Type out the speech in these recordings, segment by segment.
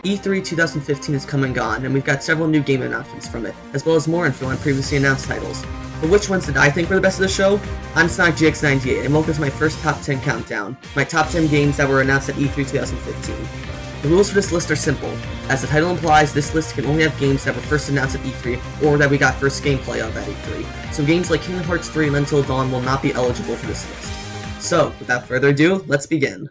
E3 2015 has come and gone, and we've got several new game announcements from it, as well as more info on previously announced titles. But which ones did I think were the best of the show? I'm SonicGX98, and welcome to my first top 10 countdown, my top 10 games that were announced at E3 2015. The rules for this list are simple. As the title implies, this list can only have games that were first announced at E3, or that we got first gameplay of at E3, so games like Kingdom Hearts 3 and Until Dawn will not be eligible for this list. So, without further ado, let's begin.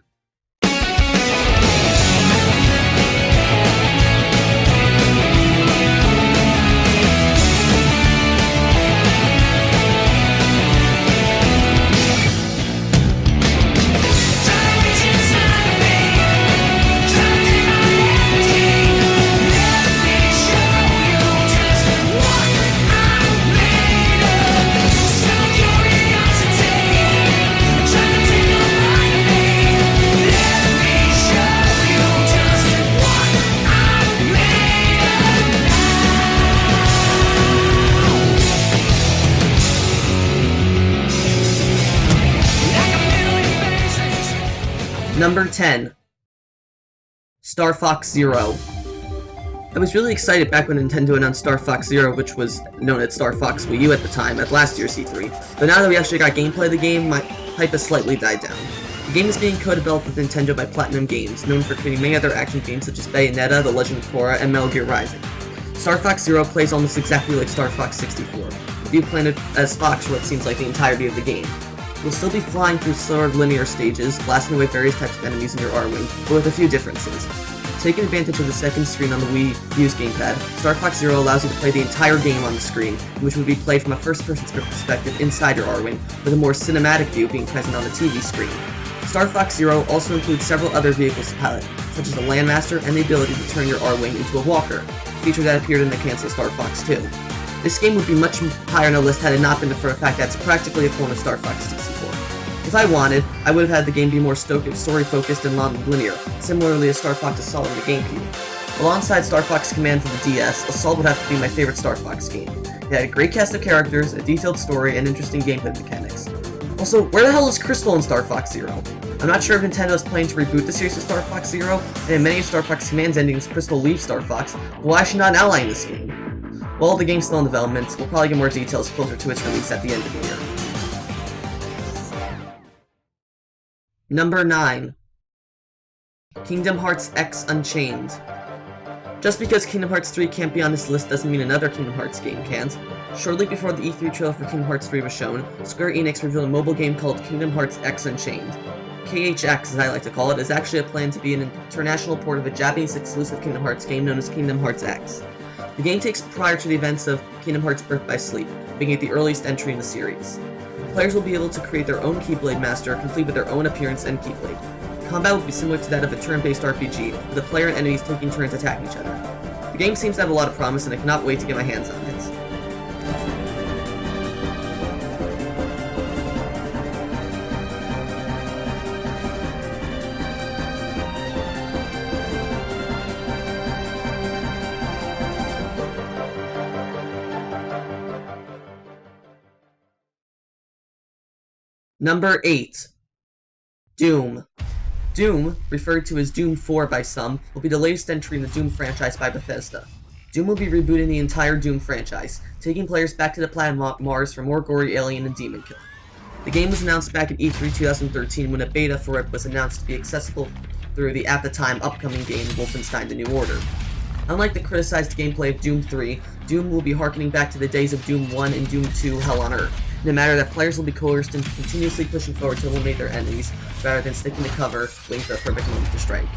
Number 10. Star Fox Zero. I was really excited back when Nintendo announced Star Fox Zero, which was known as Star Fox Wii U at the time, at last year's E3, but now that we actually got gameplay of the game, my hype has slightly died down. The game is being co-developed with Nintendo by Platinum Games, known for creating many other action games such as Bayonetta, The Legend of Korra, and Metal Gear Rising. Star Fox Zero plays almost exactly like Star Fox 64, with you playing as Fox for what seems like the entirety of the game. You'll still be flying through slower linear stages, blasting away various types of enemies in your R-Wing, but with a few differences. Taking advantage of the second screen on the Wii U's gamepad, Star Fox Zero allows you to play the entire game on the screen, which would be played from a first-person perspective inside your R-Wing, with a more cinematic view being present on the TV screen. Star Fox Zero also includes several other vehicles to pilot, such as the Landmaster and the ability to turn your R-Wing into a walker, a feature that appeared in the cancelled Star Fox 2. This game would be much higher on the list had it not been for the fact that it's practically a clone of Star Fox 64. If I wanted, I would have had the game be more story-focused and non-linear, similarly as Star Fox Assault on the GameCube. Alongside Star Fox Command for the DS, Assault would have to be my favorite Star Fox game. It had a great cast of characters, a detailed story, and interesting gameplay mechanics. Also, where the hell is Crystal in Star Fox Zero? I'm not sure if Nintendo is planning to reboot the series of Star Fox Zero, and in many of Star Fox Command's endings, Crystal leaves Star Fox, but why is she not an ally in this game? While the game's still in development, we'll probably get more details closer to its release at the end of the year. Number 9. Kingdom Hearts X Unchained. Just because Kingdom Hearts 3 can't be on this list doesn't mean another Kingdom Hearts game can't. Shortly before the E3 trailer for Kingdom Hearts 3 was shown, Square Enix revealed a mobile game called Kingdom Hearts X Unchained. KHX, as I like to call it, is actually a plan to be an international port of a Japanese-exclusive Kingdom Hearts game known as Kingdom Hearts X. The game takes prior to the events of Kingdom Hearts Birth by Sleep, being it the earliest entry in the series. Players will be able to create their own Keyblade Master, complete with their own appearance and Keyblade. Combat will be similar to that of a turn-based RPG, with the player and enemies taking turns attacking each other. The game seems to have a lot of promise, and I cannot wait to get my hands on it. Number 8. Doom. Doom, referred to as Doom 4 by some, will be the latest entry in the Doom franchise by Bethesda. Doom will be rebooting the entire Doom franchise, taking players back to the planet Mars for more gory alien and demon killing. The game was announced back at E3 2013 when a beta for it was announced to be accessible through the at the time upcoming game Wolfenstein: The New Order. Unlike the criticized gameplay of Doom 3, Doom will be harkening back to the days of Doom 1 and Doom 2 Hell on Earth, in a matter that players will be coerced into continuously pushing forward to eliminate their enemies, rather than sticking to cover, waiting for a perfect moment to strike.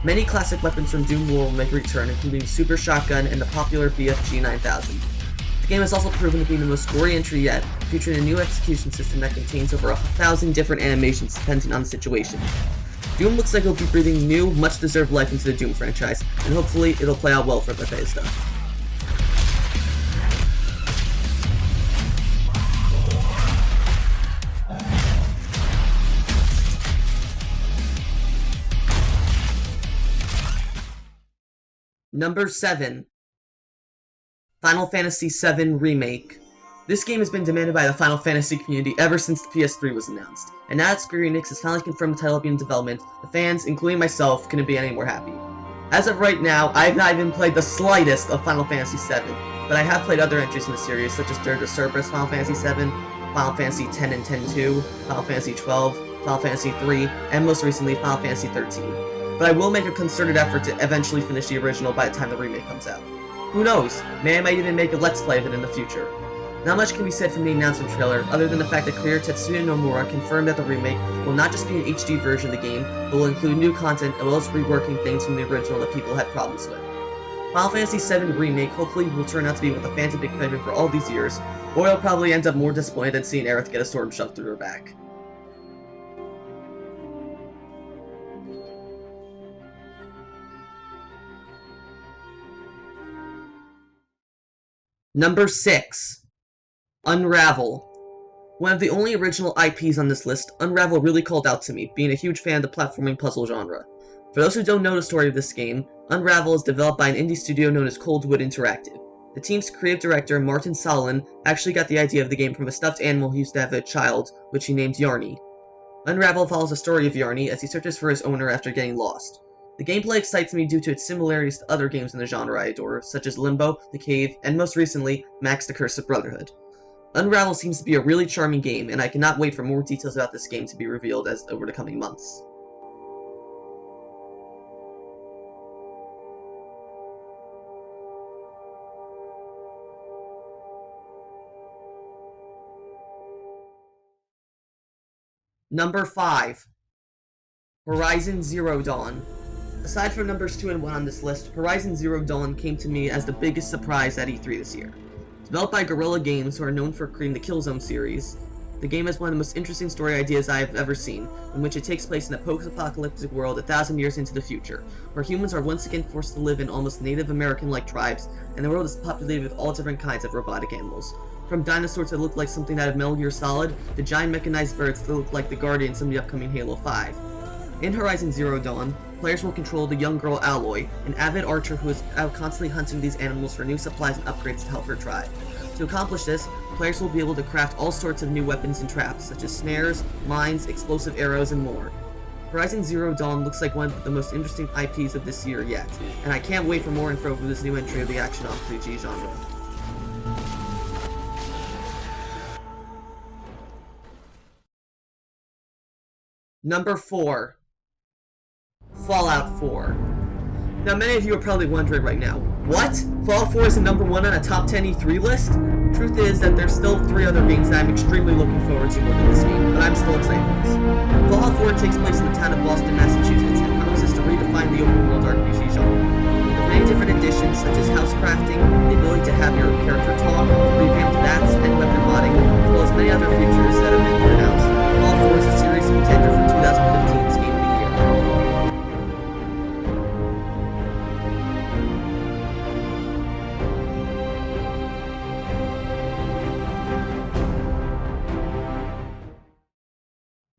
Many classic weapons from Doom will make a return, including Super Shotgun and the popular BFG 9000. The game has also proven to be the most gory entry yet, featuring a new execution system that contains over 1,000 different animations depending on the situation. Doom looks like it'll be breathing new, much-deserved life into the Doom franchise, and hopefully it'll play out well for Bethesda. Number 7. Final Fantasy VII Remake. This game has been demanded by the Final Fantasy community ever since the PS3 was announced, and now that Square Enix has finally confirmed the title being in development, the fans, including myself, couldn't be any more happy. As of right now, I have not even played the slightest of Final Fantasy VII, but I have played other entries in the series, such as Dirge of Cerberus Final Fantasy VII, Final Fantasy X and X-2, Final Fantasy XII, Final Fantasy III, and most recently Final Fantasy XIII. But I will make a concerted effort to eventually finish the original by the time the remake comes out. Who knows, maybe I might even make a Let's Play of it in the future. Not much can be said from the announcement trailer, other than the fact that creator Tetsuya Nomura confirmed that the remake will not just be an HD version of the game, but will include new content as well as reworking things from the original that people had problems with. Final Fantasy VII Remake hopefully will turn out to be what the fans have been claiming for all these years, or I'll probably end up more disappointed than seeing Aerith get a sword shoved through her back. Number 6. Unravel. One of the only original IPs on this list, Unravel really called out to me, being a huge fan of the platforming puzzle genre. For those who don't know the story of this game, Unravel is developed by an indie studio known as Coldwood Interactive. The team's creative director, Martin Solon, actually got the idea of the game from a stuffed animal he used to have as a child, which he named Yarny. Unravel follows the story of Yarny as he searches for his owner after getting lost. The gameplay excites me due to its similarities to other games in the genre I adore, such as Limbo, The Cave, and most recently, Max the Curse of Brotherhood. Unravel seems to be a really charming game, and I cannot wait for more details about this game to be revealed over the coming months. Number 5. Horizon Zero Dawn. Aside from numbers 2 and 1 on this list, Horizon Zero Dawn came to me as the biggest surprise at E3 this year. Developed by Guerrilla Games, who are known for creating the Killzone series, the game has one of the most interesting story ideas I have ever seen, in which it takes place in a post-apocalyptic world 1,000 years into the future, where humans are once again forced to live in almost Native American-like tribes, and the world is populated with all different kinds of robotic animals. From dinosaurs that look like something out of Metal Gear Solid, to giant mechanized birds that look like the Guardians from the upcoming Halo 5. In Horizon Zero Dawn, players will control the young girl Aloy, an avid archer who is out constantly hunting these animals for new supplies and upgrades to help her tribe. To accomplish this, players will be able to craft all sorts of new weapons and traps, such as snares, mines, explosive arrows, and more. Horizon Zero Dawn looks like one of the most interesting IPs of this year yet, and I can't wait for more info for this new entry of the action RPG genre. Number 4. Fallout 4. Now many of you are probably wondering right now, what? Fallout 4 is the number 1 on a top 10 E3 list? Truth is that there's still 3 other games that I'm extremely looking forward to more than this game, but I'm still excited for this. Fallout 4 takes place in the town of Boston, Massachusetts, and promises to redefine the open world RPG genre. With many different additions such as house crafting, the ability to have your character talk, revamped bats, and weapon modding, as well as many other features that have been announced. Fallout 4 is a serious contender for 2015's Game of the Year.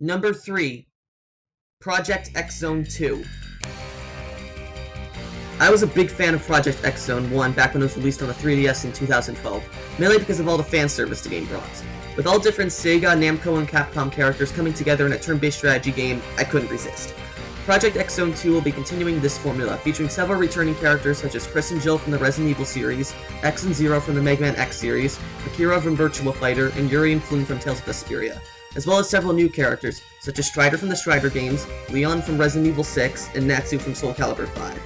Number 3. Project X Zone 2. I was a big fan of Project X Zone 1 back when it was released on the 3DS in 2012, mainly because of all the fan service the game brought. With all different Sega, Namco, and Capcom characters coming together in a turn-based strategy game, I couldn't resist. Project X Zone 2 will be continuing this formula, featuring several returning characters such as Chris and Jill from the Resident Evil series, X and Zero from the Mega Man X series, Akira from Virtua Fighter, and Yuri and Flume from Tales of Vesperia, as well as several new characters, such as Strider from the Strider games, Leon from Resident Evil 6, and Natsu from Soul Calibur 5.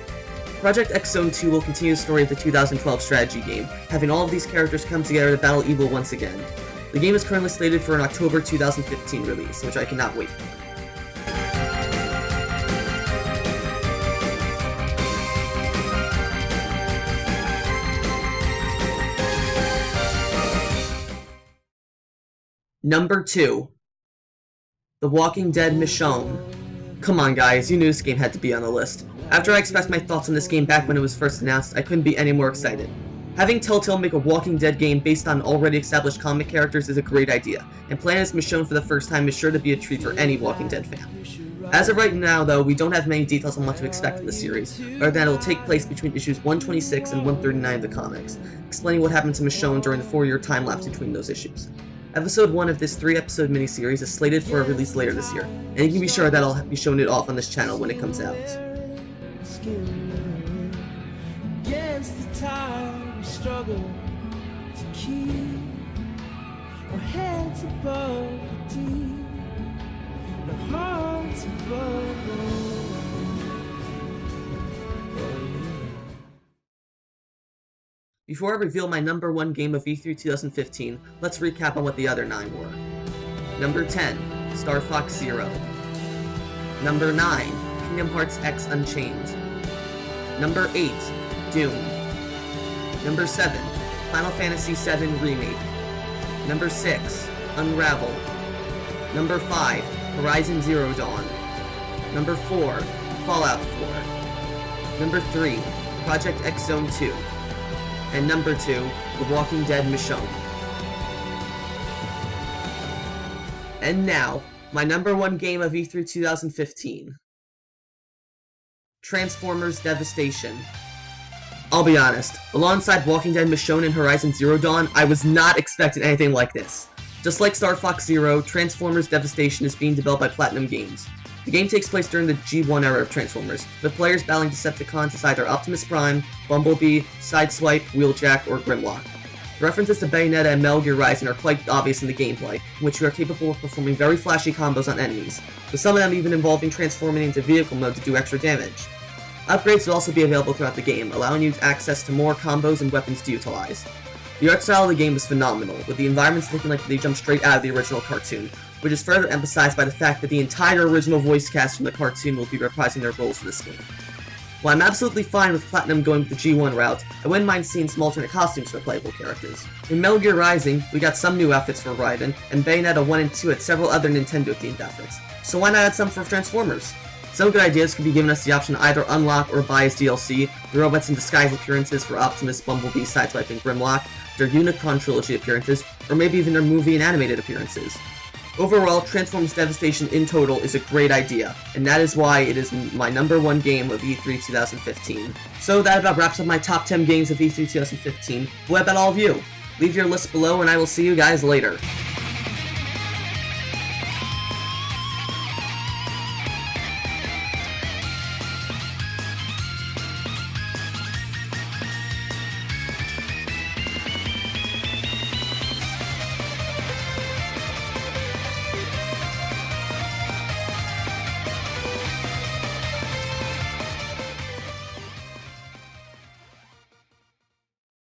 Project X Zone 2 will continue the story of the 2012 strategy game, having all of these characters come together to battle evil once again. The game is currently slated for an October 2015 release, which I cannot wait for. Number 2. The Walking Dead Michonne. Come on guys, you knew this game had to be on the list. After I expressed my thoughts on this game back when it was first announced, I couldn't be any more excited. Having Telltale make a Walking Dead game based on already established comic characters is a great idea, and playing as Michonne for the first time is sure to be a treat for any Walking Dead fan. As of right now though, we don't have many details on what to expect from the series, other than it will take place between issues 126 and 139 of the comics, explaining what happened to Michonne during the 4-year time lapse between those issues. Episode 1 of this 3-episode miniseries is slated for a release later this year, and you can be sure that I'll be showing it off on this channel when it comes out. of time we struggle to keep our heads above the deep, and our hearts above the waves. Before I reveal my number 1 game of E3 2015, let's recap on what the other 9 were. Number 10, Star Fox Zero. Number 9, Kingdom Hearts X Unchained. Number 8, Doom. Number 7, Final Fantasy VII Remake. Number 6, Unravel. Number 5, Horizon Zero Dawn. Number 4, Fallout 4. Number 3, Project X Zone 2. And number 2, The Walking Dead Michonne. And now, my number 1 game of E3 2015. Transformers Devastation. I'll be honest, alongside Walking Dead Michonne and Horizon Zero Dawn, I was not expecting anything like this. Just like Star Fox Zero, Transformers Devastation is being developed by Platinum Games. The game takes place during the G1 era of Transformers, with players battling Decepticons as either Optimus Prime, Bumblebee, Sideswipe, Wheeljack, or Grimlock. The references to Bayonetta and Metal Gear Rising are quite obvious in the gameplay, in which you are capable of performing very flashy combos on enemies, with some of them even involving transforming into vehicle mode to do extra damage. Upgrades will also be available throughout the game, allowing you access to more combos and weapons to utilize. The art style of the game is phenomenal, with the environments looking like they jump straight out of the original cartoon, which is further emphasized by the fact that the entire original voice cast from the cartoon will be reprising their roles in this game. While I'm absolutely fine with Platinum going with the G1 route, I wouldn't mind seeing some alternate costumes for playable characters. In Metal Gear Rising, we got some new outfits for Raiden, and Bayonetta 1 and 2 had several other Nintendo-themed outfits, so why not add some for Transformers? Some good ideas could be giving us the option to either unlock or buy as DLC, the robots in disguise appearances for Optimus, Bumblebee, Sideswipe, and Grimlock, their Unicron Trilogy appearances, or maybe even their movie and animated appearances. Overall, Transformers Devastation in total is a great idea, and that is why it is my number 1 game of E3 2015. So that about wraps up my top 10 games of E3 2015. What about all of you? Leave your list below and I will see you guys later.